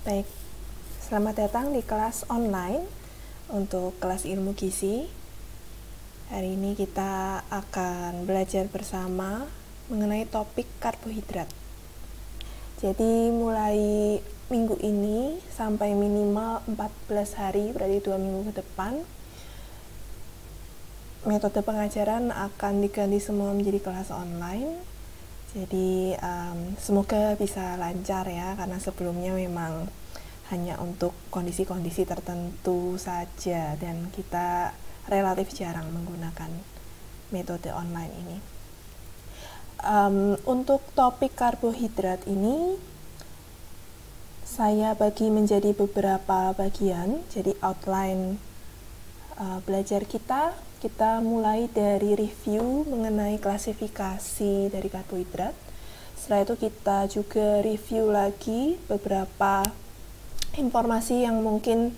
Baik, selamat datang di kelas online untuk kelas ilmu gizi. Hari ini kita akan belajar bersama mengenai topik karbohidrat. Jadi mulai minggu ini sampai minimal 14 hari, berarti 2 minggu ke depan, metode pengajaran akan diganti semua menjadi kelas online. Jadi semoga bisa lancar ya, karena sebelumnya memang hanya untuk kondisi-kondisi tertentu saja dan kita relatif jarang menggunakan metode online ini. Untuk topik karbohidrat ini saya bagi menjadi beberapa bagian. Jadi outline belajar kita mulai dari review mengenai klasifikasi dari karbohidrat. Setelah itu kita juga review lagi beberapa informasi yang mungkin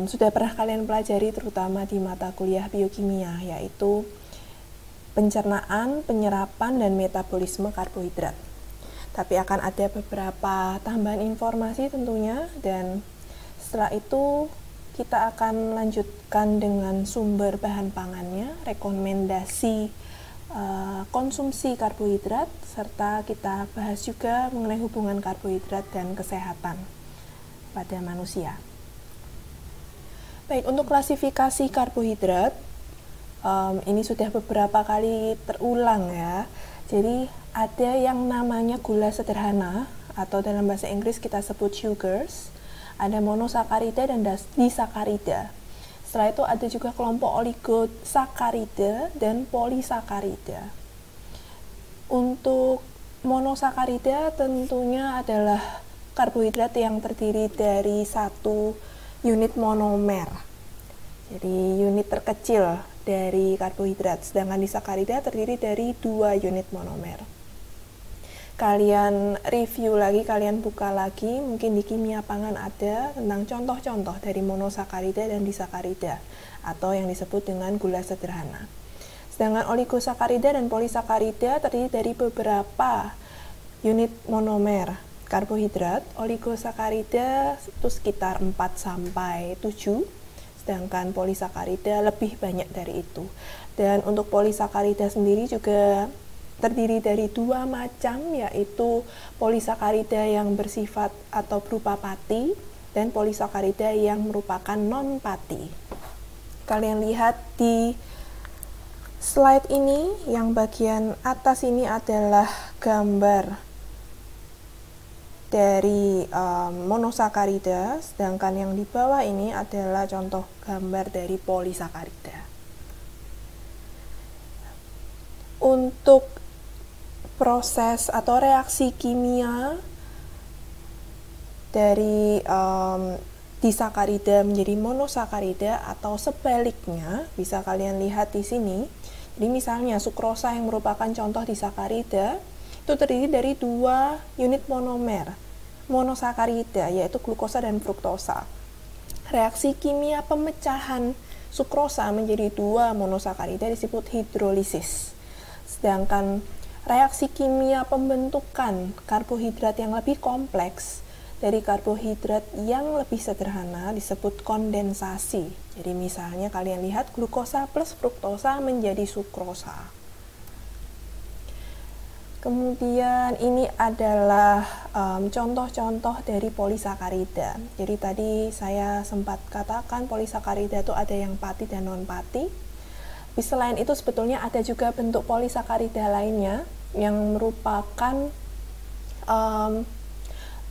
sudah pernah kalian pelajari, terutama di mata kuliah biokimia, yaitu pencernaan, penyerapan, dan metabolisme karbohidrat. Tapi akan ada beberapa tambahan informasi tentunya, dan setelah itu kita akan lanjutkan dengan sumber bahan pangannya, rekomendasi konsumsi karbohidrat, serta kita bahas juga mengenai hubungan karbohidrat dan kesehatan pada manusia. Baik, untuk klasifikasi karbohidrat, ini sudah beberapa kali terulang ya. Jadi ada yang namanya gula sederhana, atau dalam bahasa Inggris kita sebut sugars. Ada monosakarida dan disakarida. Setelah itu ada juga kelompok oligosakarida dan polisakarida. Untuk monosakarida tentunya adalah karbohidrat yang terdiri dari satu unit monomer. Jadi unit terkecil dari karbohidrat, sedangkan disakarida terdiri dari 2 unit monomer. Kalian review lagi, kalian buka lagi, mungkin di kimia pangan ada tentang contoh-contoh dari monosakarida dan disakarida, atau yang disebut dengan gula sederhana. Sedangkan oligosakarida dan polisakarida terdiri dari beberapa unit monomer karbohidrat. Oligosakarida itu sekitar 4-7, sedangkan polisakarida lebih banyak dari itu. Dan untuk polisakarida sendiri juga terdiri dari 2 macam, yaitu polisakarida yang bersifat atau berupa pati dan polisakarida yang merupakan non-pati. Kalian lihat di slide ini, yang bagian atas ini adalah gambar dari monosakarida, sedangkan yang di bawah ini adalah contoh gambar dari polisakarida. Untuk proses atau reaksi kimia dari disakarida menjadi monosakarida atau sebaliknya bisa kalian lihat di sini. Jadi misalnya sukrosa yang merupakan contoh disakarida itu terdiri dari 2 unit monomer monosakarida, yaitu glukosa dan fruktosa. Reaksi kimia pemecahan sukrosa menjadi 2 monosakarida disebut hidrolisis. Sedangkan reaksi kimia pembentukan karbohidrat yang lebih kompleks dari karbohidrat yang lebih sederhana disebut kondensasi. Jadi misalnya kalian lihat glukosa plus fruktosa menjadi sukrosa. Kemudian ini adalah contoh-contoh dari polisakarida. Jadi tadi saya sempat katakan polisakarida itu ada yang pati dan non-pati. Tapi selain itu sebetulnya ada juga bentuk polisakarida lainnya yang merupakan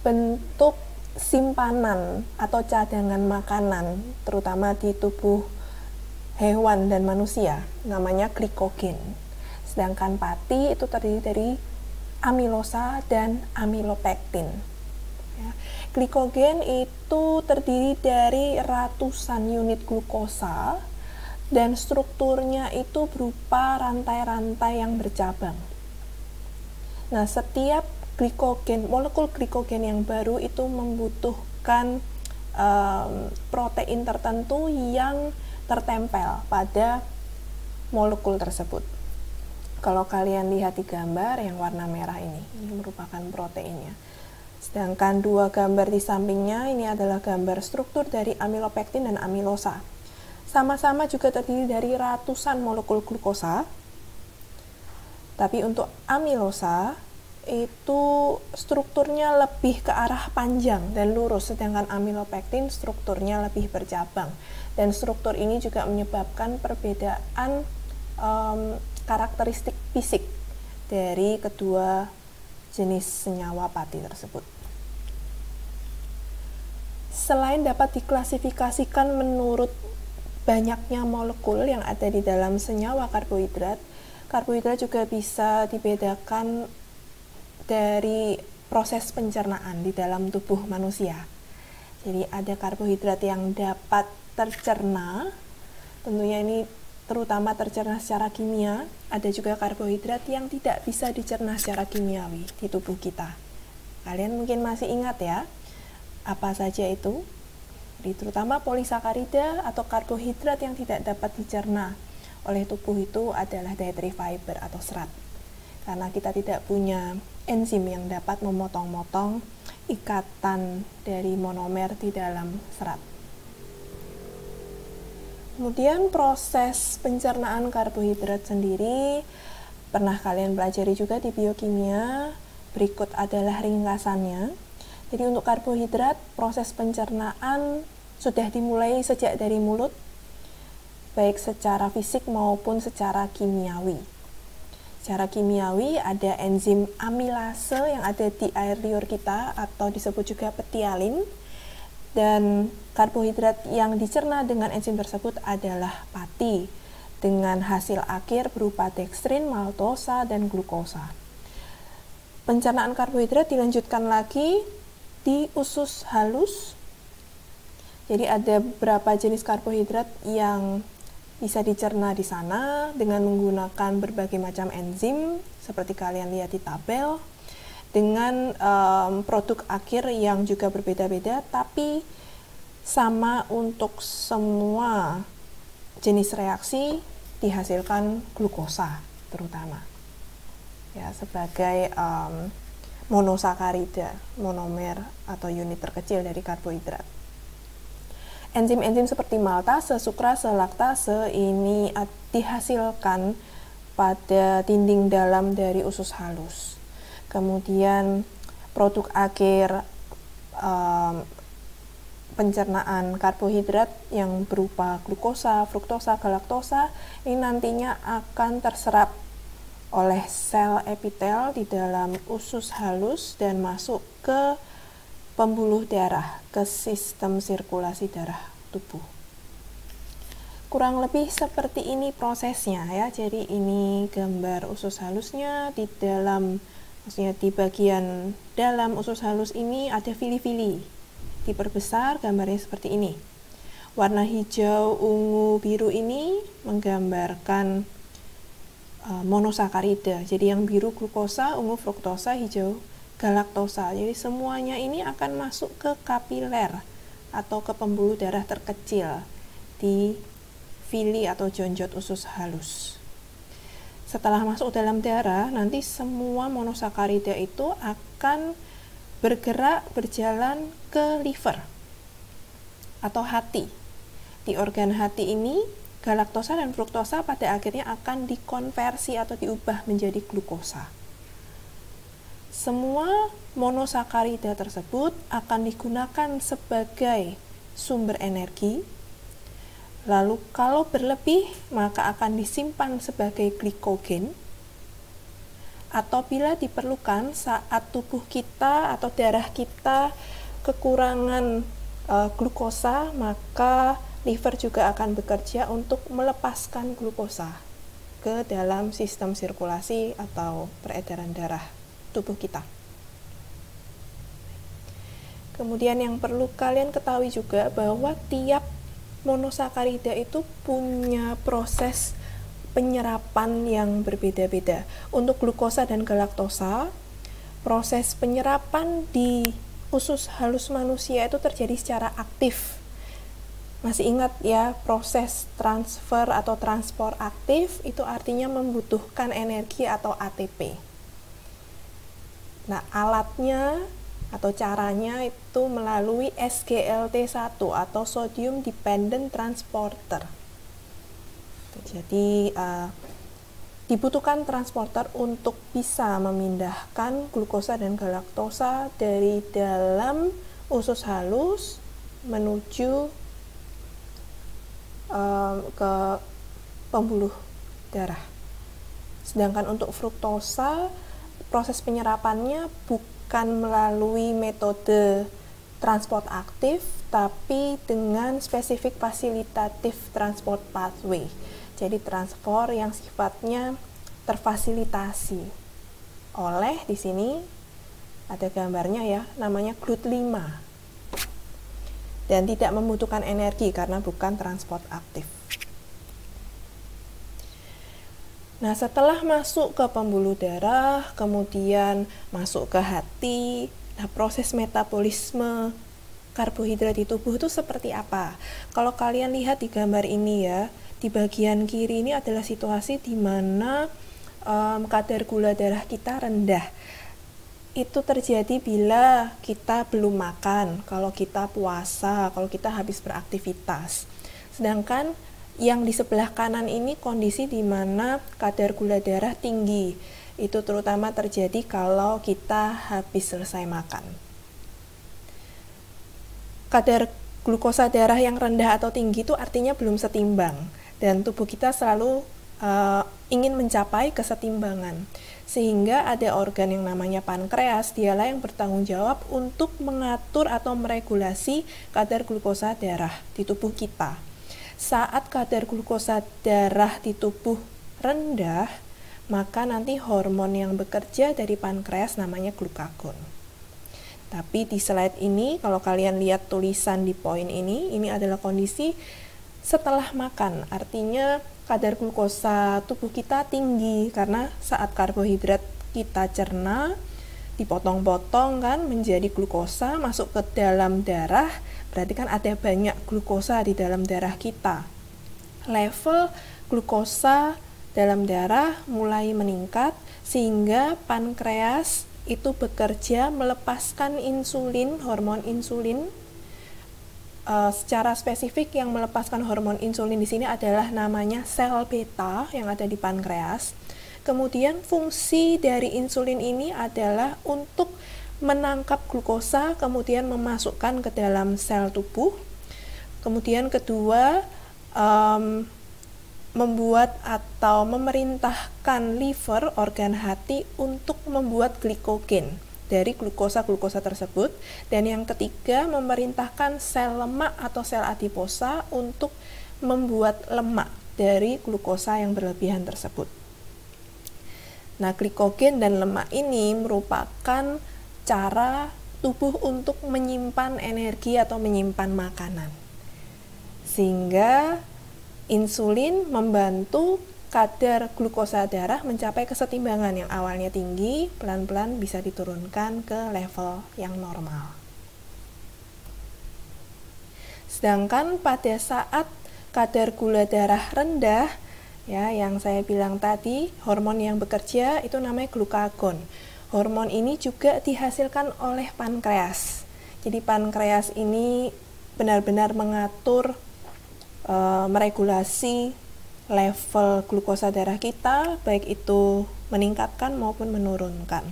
bentuk simpanan atau cadangan makanan, terutama di tubuh hewan dan manusia, namanya glikogen. Sedangkan pati itu terdiri dari amilosa dan amilopektin. Ya. Glikogen itu terdiri dari ratusan unit glukosa dan strukturnya itu berupa rantai-rantai yang bercabang. Nah, setiap glikogen, molekul glikogen yang baru itu membutuhkan protein tertentu yang tertempel pada molekul tersebut. Kalau kalian lihat di gambar yang warna merah ini merupakan proteinnya. Sedangkan dua gambar di sampingnya ini adalah gambar struktur dari amilopektin dan amilosa. Sama-sama juga terdiri dari ratusan molekul glukosa. Tapi untuk amilosa itu strukturnya lebih ke arah panjang dan lurus, sedangkan amilopektin strukturnya lebih bercabang. Dan struktur ini juga menyebabkan perbedaan karakteristik fisik dari kedua jenis senyawa pati tersebut. Selain dapat diklasifikasikan menurut banyaknya molekul yang ada di dalam senyawa karbohidrat, karbohidrat juga bisa dibedakan dari proses pencernaan di dalam tubuh manusia. Jadi ada karbohidrat yang dapat tercerna, tentunya ini terutama tercerna secara kimia. Ada juga karbohidrat yang tidak bisa dicerna secara kimiawi di tubuh kita. Kalian mungkin masih ingat ya, apa saja itu? Jadi terutama polisakarida atau karbohidrat yang tidak dapat dicerna oleh tubuh itu adalah dietary fiber atau serat. Karena kita tidak punya enzim yang dapat memotong-motong ikatan dari monomer di dalam serat. Kemudian proses pencernaan karbohidrat sendiri pernah kalian pelajari juga di biokimia. Berikut adalah ringkasannya. Jadi untuk karbohidrat, proses pencernaan sudah dimulai sejak dari mulut, baik secara fisik maupun secara kimiawi. Secara kimiawi ada enzim amilase yang ada di air liur kita atau disebut juga petialin, dan karbohidrat yang dicerna dengan enzim tersebut adalah pati dengan hasil akhir berupa dekstrin, maltosa, dan glukosa. Pencernaan karbohidrat dilanjutkan lagi di usus halus. Jadi ada beberapa jenis karbohidrat yang bisa dicerna di sana dengan menggunakan berbagai macam enzim seperti kalian lihat di tabel, dengan produk akhir yang juga berbeda-beda, tapi sama untuk semua jenis reaksi dihasilkan glukosa terutama ya, sebagai monosakarida, monomer atau unit terkecil dari karbohidrat. Enzim-enzim seperti maltase, sukrase, laktase ini dihasilkan pada dinding dalam dari usus halus. Kemudian produk akhir pencernaan karbohidrat yang berupa glukosa, fruktosa, galaktosa ini nantinya akan terserap oleh sel epitel di dalam usus halus dan masuk ke pembuluh darah, ke sistem sirkulasi darah tubuh. Kurang lebih seperti ini prosesnya ya. Jadi ini gambar usus halusnya. Di dalam, maksudnya di bagian dalam usus halus ini ada fili-fili. Diperbesar gambarnya seperti ini. Warna hijau, ungu, biru ini menggambarkan monosakarida. Jadi yang biru glukosa, ungu fruktosa, hijau galaktosa. Jadi semuanya ini akan masuk ke kapiler atau ke pembuluh darah terkecil di fili atau jonjot usus halus. Setelah masuk dalam darah, nanti semua monosakarida itu akan bergerak berjalan ke liver atau hati. Di organ hati ini, galaktosa dan fruktosa pada akhirnya akan dikonversi atau diubah menjadi glukosa. Semua monosakarida tersebut akan digunakan sebagai sumber energi. Lalu kalau berlebih, maka akan disimpan sebagai glikogen. Atau bila diperlukan saat tubuh kita atau darah kita kekurangan glukosa, maka liver juga akan bekerja untuk melepaskan glukosa ke dalam sistem sirkulasi atau peredaran darah tubuh kita. Kemudian yang perlu kalian ketahui juga bahwa tiap monosakarida itu punya proses penyerapan yang berbeda-beda. Untuk glukosa dan galaktosa, proses penyerapan di usus halus manusia itu terjadi secara aktif. Masih ingat ya, proses transfer atau transport aktif itu artinya membutuhkan energi atau ATP. Nah, alatnya atau caranya itu melalui SGLT1 atau Sodium Dependent Transporter. Jadi dibutuhkan transporter untuk bisa memindahkan glukosa dan galaktosa dari dalam usus halus menuju ke pembuluh darah. Sedangkan untuk fruktosa, proses penyerapannya bukan melalui metode transport aktif, tapi dengan spesifik fasilitatif transport pathway. Jadi transport yang sifatnya terfasilitasi oleh, di sini ada gambarnya ya, namanya GLUT5. Dan tidak membutuhkan energi karena bukan transport aktif. Nah, setelah masuk ke pembuluh darah, kemudian masuk ke hati, nah proses metabolisme karbohidrat di tubuh itu seperti apa? Kalau kalian lihat di gambar ini ya, di bagian kiri ini adalah situasi di mana kadar gula darah kita rendah. Itu terjadi bila kita belum makan, kalau kita puasa, kalau kita habis beraktivitas. Sedangkan yang di sebelah kanan ini kondisi di mana kadar gula darah tinggi. Itu terutama terjadi kalau kita habis selesai makan. Kadar glukosa darah yang rendah atau tinggi itu artinya belum setimbang. Dan tubuh kita selalu ingin mencapai kesetimbangan. Sehingga ada organ yang namanya pankreas, dialah yang bertanggung jawab untuk mengatur atau meregulasi kadar glukosa darah di tubuh kita. Saat kadar glukosa darah di tubuh rendah, maka nanti hormon yang bekerja dari pankreas namanya glukagon. Tapi di slide ini, kalau kalian lihat tulisan di poin ini adalah kondisi setelah makan, artinya kadar glukosa tubuh kita tinggi karena saat karbohidrat kita cerna, dipotong-potong kan menjadi glukosa, masuk ke dalam darah, berarti kan ada banyak glukosa di dalam darah kita. Level glukosa dalam darah mulai meningkat sehingga pankreas itu bekerja melepaskan insulin, hormon insulin. Secara spesifik yang melepaskan hormon insulin di sini adalah namanya sel beta yang ada di pankreas. Kemudian fungsi dari insulin ini adalah untuk menangkap glukosa, kemudian memasukkan ke dalam sel tubuh. Kemudian kedua, membuat atau memerintahkan liver, organ hati, untuk membuat glikogen dari glukosa-glukosa tersebut. Dan yang ketiga, memerintahkan sel lemak atau sel adiposa untuk membuat lemak dari glukosa yang berlebihan tersebut. Nah, glikogen dan lemak ini merupakan cara tubuh untuk menyimpan energi atau menyimpan makanan. Sehingga insulin membantu kadar glukosa darah mencapai kesetimbangan yang awalnya tinggi, pelan-pelan bisa diturunkan ke level yang normal. Sedangkan pada saat kadar gula darah rendah, ya yang saya bilang tadi, hormon yang bekerja itu namanya glukagon. Hormon ini juga dihasilkan oleh pankreas. Jadi pankreas ini benar-benar mengatur, meregulasi level glukosa darah kita, baik itu meningkatkan maupun menurunkan.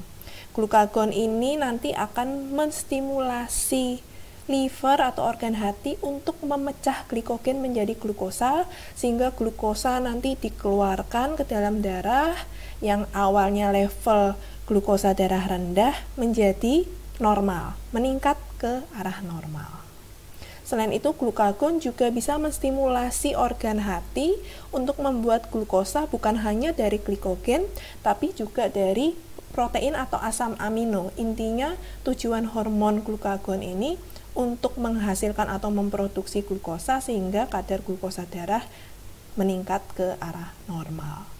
Glukagon ini nanti akan menstimulasi liver atau organ hati untuk memecah glikogen menjadi glukosa, sehingga glukosa nanti dikeluarkan ke dalam darah yang awalnya level glukosa darah rendah menjadi normal, meningkat ke arah normal. Selain itu, glukagon juga bisa menstimulasi organ hati untuk membuat glukosa bukan hanya dari glikogen, tapi juga dari protein atau asam amino. Intinya, tujuan hormon glukagon ini untuk menghasilkan atau memproduksi glukosa sehingga kadar glukosa darah meningkat ke arah normal.